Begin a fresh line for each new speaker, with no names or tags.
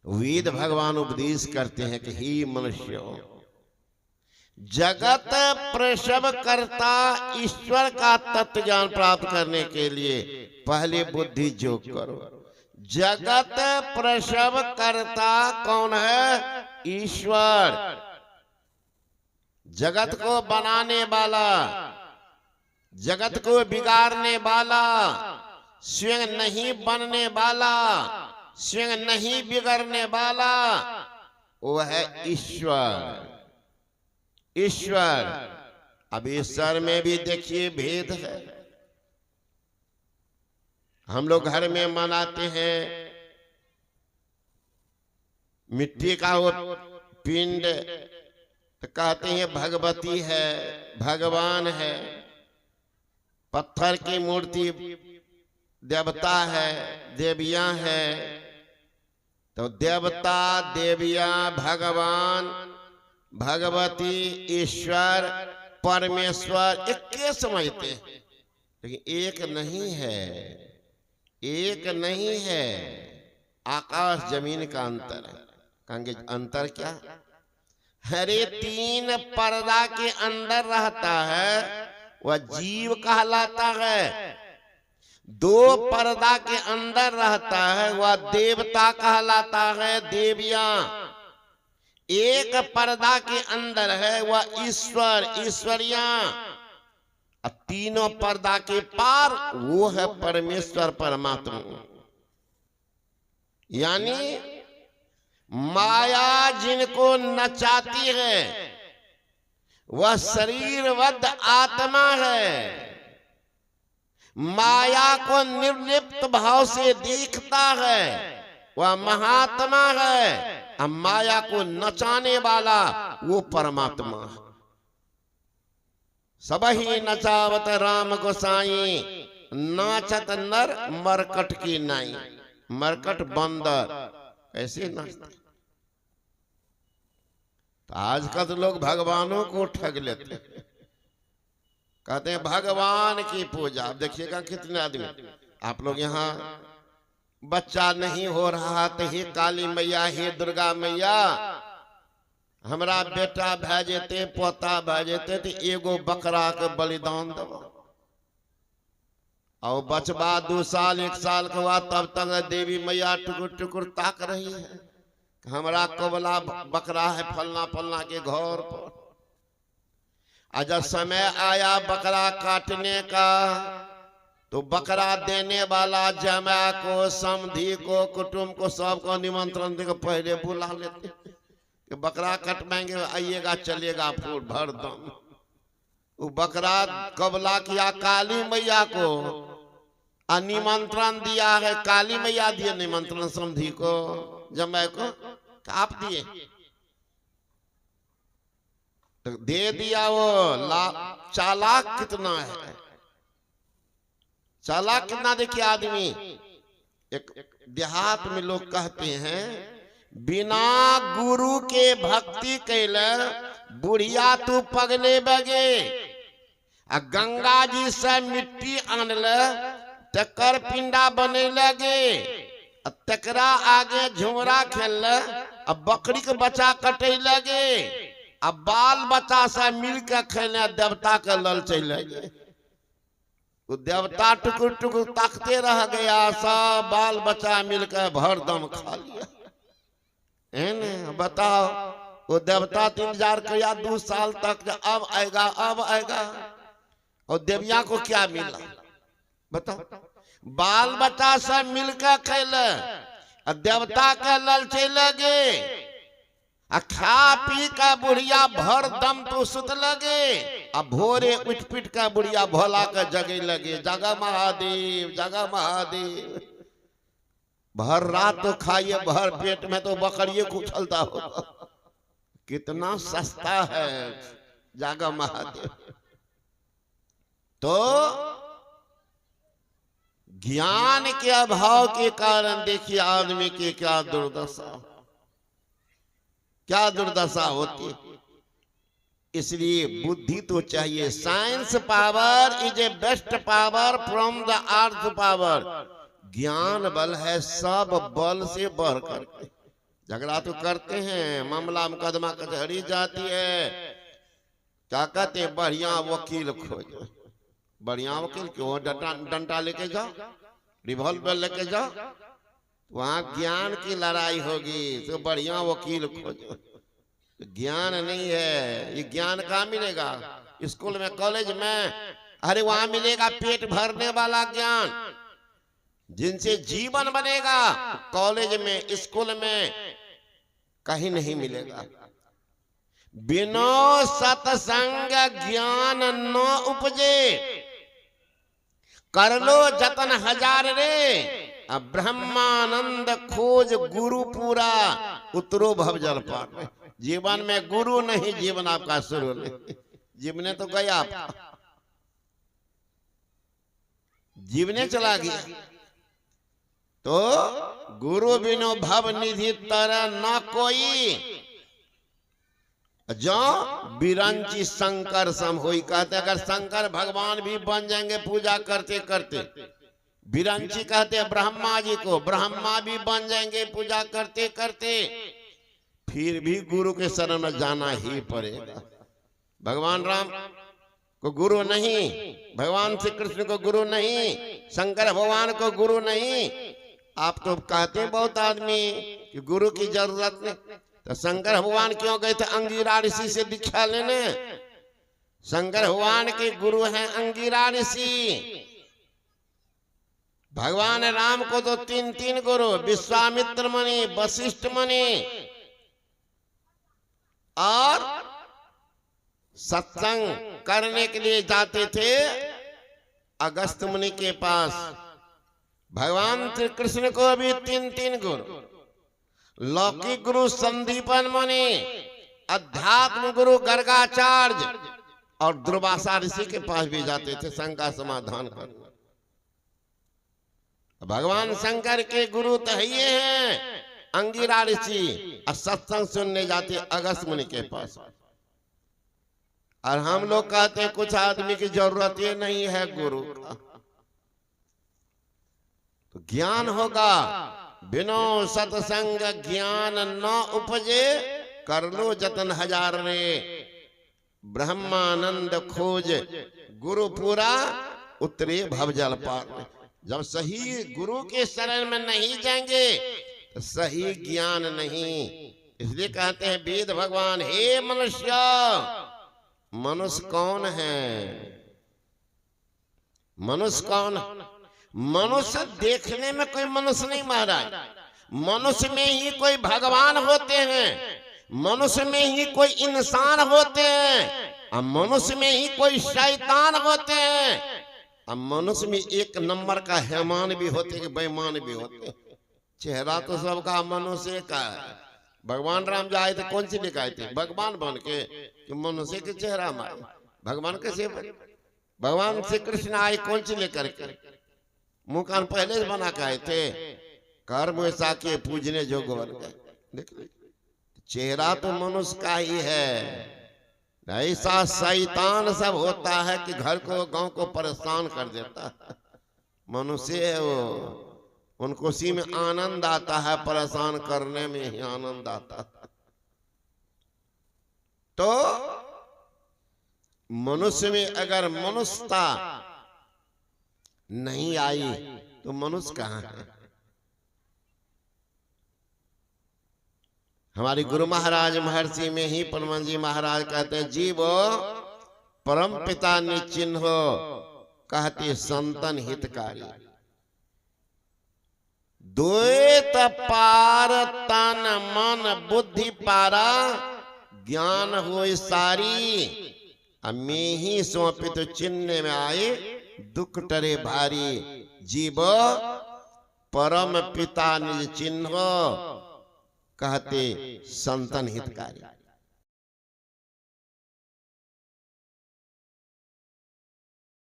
वेद भगवान उपदेश करते हैं कि हे मनुष्य, जगत प्रसव करता ईश्वर का तत्व ज्ञान प्राप्त करने के लिए पहले बुद्धि योग करो। जगत प्रसव करता कौन है? ईश्वर। जगत को बनाने वाला, जगत को बिगाड़ने वाला, स्वयं नहीं बनने वाला, स्वयं नहीं बिगड़ने वाला, वो है ईश्वर। ईश्वर। अब ईश्वर में भी देखिए भेद है। हम लोग घर में मनाते हैं मिट्टी का वो पिंड, तो कहते हैं भगवती है, भगवान है। पत्थर की मूर्ति देवता है, देवियां है। तो देवता, देवियां, भगवान, भगवती, ईश्वर, परमेश्वर एक के समझते हैं, लेकिन एक नहीं है। एक नहीं है। आकाश जमीन का अंतर है। कहेंगे अंतर क्या? हरे तीन पर्दा के अंदर रहता है वह जीव कहलाता है। दो पर्दा के अंदर रहता है वह देवता कहलाता है, देवियां। एक पर्दा के अंदर है वह ईश्वर, ईश्वरियां। तीनों पर्दा के पार वो है परमेश्वर, परमात्मा। यानी माया जिनको नचाती है वह शरीरबद्ध आत्मा है। माया को निर्लिप्त भाव से देखता है वह महात्मा है। अब माया को नचाने वाला वो परमात्मा है। सबही नचावत राम गोसाई, नाचत नर मरकट की नाई। मरकट बंदर ऐसे नाचते। तो आजकल तो लोग भगवानों को ठग लेते हैं, कहते हैं भगवान की पूजा। देखिएगा कितने आदमी, आप लोग यहाँ बच्चा नहीं हो रहा तो हे काली मैया, हे दुर्गा मैया, हमरा बेटा भेजते, पोता भेजते तो एगो बकरा के बलिदान दो। और बचवा 2 साल 1 साल के बाद तब तक देवी मैया टुकुर टुकुर ताक रही है, हमरा कोबला बकरा है फलना फलना के घर पर। जब समय आया बकरा काटने का तो बकरा देने वाला जमा को, समधी को, कुटुंब को, सबको निमंत्रण देकर पहले बुला लेते कि बकरा कटवाएंगे, आइएगा, चलिएगा फूल भर दम। वो बकरा कबला किया काली मैया को, निमंत्रण दिया है काली मैया दिए निमंत्रण, समधी को, जमाई को आप दिए तो दे दिया। वो चालाक कितना है, चालाक कितना। देखिए आदमी, एक देहात में लोग कहते हैं बिना गुरु के भक्ति कैले बुढ़िया तू पगले बगे। गंगा जी से मिट्टी आनल तकर पिंडा बने लगे, तकरा आगे झुमरा खेल, अब बकरी के बच्चा कटे लगे, अब बाल बच्चा से मिल के खेले देवता के लल चले गए। वो देवता टुकुर टुकुर ताकते रह गया, सब बाल बच्चा मिलकर भर दम खा लिया। है ना? बताओ, वो देवता इंतजार किया 2 साल तक, अब आएगा अब आएगा, और देविया को क्या मिला बताओ? बाल बच्चा सब मिलकर खेले, देवता के लल चले गए, खा पी का बुढ़िया भर दम तो सुत लगे। अब भोरे उठ पिट का बुढ़िया भोला का जगे लगे, जगा महादेव, जगा महादेव। भर रात तो खाइए, भर पेट में तो बकरिए को उछलता होगा। कितना सस्ता है जागा महादेव। तो ज्ञान के अभाव के कारण देखिए आदमी की क्या दुर्दशा, क्या दुर्दशा होती है। इसलिए बुद्धि तो चाहिए। Science power is a best power from the earth power. ज्ञान बल है सब बल से बढ़ करके। झगड़ा तो करते हैं, मामला मुकदमा कचहरी जाती है, क्या कहते हैं बढ़िया वकील खोजो। बढ़िया वकील क्यों? डंडा लेके जाओ, रिवॉल्वर लेके जाओ, वहां ज्ञान की लड़ाई होगी, तो बढ़िया वकील खोजो। ज्ञान नहीं है, ये ज्ञान कहाँ मिलेगा? स्कूल में, कॉलेज में? अरे वहां मिलेगा पेट भरने वाला ज्ञान, जिनसे जीवन बनेगा। कॉलेज में, स्कूल में कहीं नहीं मिलेगा। बिनो सत्संग ज्ञान न उपजे, कर लो जतन हजार रे, अब ब्रह्मानंद खोज गुरु पूरा, उतरो भव जल पार। जीवन में गुरु नहीं, जीवन आपका शुरू नहीं। जीवने तो गया, आप जीवने चला गया। तो गुरु बिनो भव निधि तरह न कोई, जो बिरंची शंकर सम होई। कहते अगर शंकर भगवान भी बन जाएंगे पूजा करते करते, बिरंची कहते ब्रह्मा जी को, ब्रह्मा भी बन जाएंगे पूजा करते करते, फिर भी गुरु के शरण में जाना ही पड़ेगा। भगवान राम को गुरु नहीं, भगवान श्री कृष्ण को गुरु नहीं, शंकर भगवान को गुरु नहीं। आप तो कहते हैं बहुत आदमी कि गुरु की जरूरत नहीं, तो शंकर भगवान क्यों गए थे अंगिरा ऋषि से दीक्षा लेने? शंकर भगवान के गुरु हैं अंगिरा ऋषि। भगवान राम को तो तीन तीन गुरु, विश्वामित्र मुनि, वशिष्ठ मुनि, और सत्संग करने के लिए जाते थे अगस्त मुनि के पास। भगवान श्री कृष्ण को भी तीन तीन गुरु, लौकिक गुरु संदीपन मुनि, अध्यात्म गुरु गर्गाचार्य, और दुर्वासा ऋषि के पास भी जाते थे शंका समाधान करने। भगवान शंकर के गुरु तो ये हैं अंगिरा ऋषि, और सत्संग सुनने जाते अगस्त मुनि के पास। और हम लोग कहते हैं कुछ आदमी की जरूरत ही नहीं है गुरु का। तो ज्ञान होगा, बिनो सत्संग ज्ञान न उपजे, कर लो जतन हजार रे, ब्रह्मानंद खोज गुरु पूरा, उतरे भवजल पार। जब सही गुरु के शरण में नहीं जाएंगे तो सही ज्ञान नहीं। इसलिए कहते हैं वेद भगवान, हे मनुष्य, मनुष्य कौन है? मनुष्य कौन? मनुष्य देखने में कोई मनुष्य नहीं महाराज, मनुष्य में ही कोई भगवान होते हैं, मनुष्य में ही कोई इंसान होते हैं, और मनुष्य में ही कोई शैतान होते हैं, और मनुष्य में एक नंबर का हैमान भी होते हैं, बेईमान भी होते हैं। चेहरा तो सबका मनुष्य का है। भगवान राम जाए थे कौन सी लिखाए थे? भगवान बन के, कि मनुष्य के चेहरा मारे भगवान कैसे बने? भगवान श्री कृष्ण आए कौन सी लेकर के? मुंह कान पहले से बना के आए थे, कर्म ऐसा के पूजने जोग बन गए। चेहरा तो मनुष्य का ही है। ऐसा शैतान सब होता है कि घर को, गांव को परेशान कर देता है। मनुष्य है वो, उनको उसी में आनंद आता है, परेशान करने में ही आनंद आता है। तो मनुष्य में अगर मनुष्यता नहीं आई तो मनुष्य कहाँ है? हमारी गुरु महाराज महर्षि में ही परम जी महाराज कहते हैं, जीव परम पिता निचिन्ह कहते संतन हितकारी, द्वैत पार तन मन बुद्धि पारा, ज्ञान हो सारी, में ही सौंपित चिन्ह में आए दुख टरे भारी, जीव परम पिता निज चिन्ह कहते संतन हितकारी।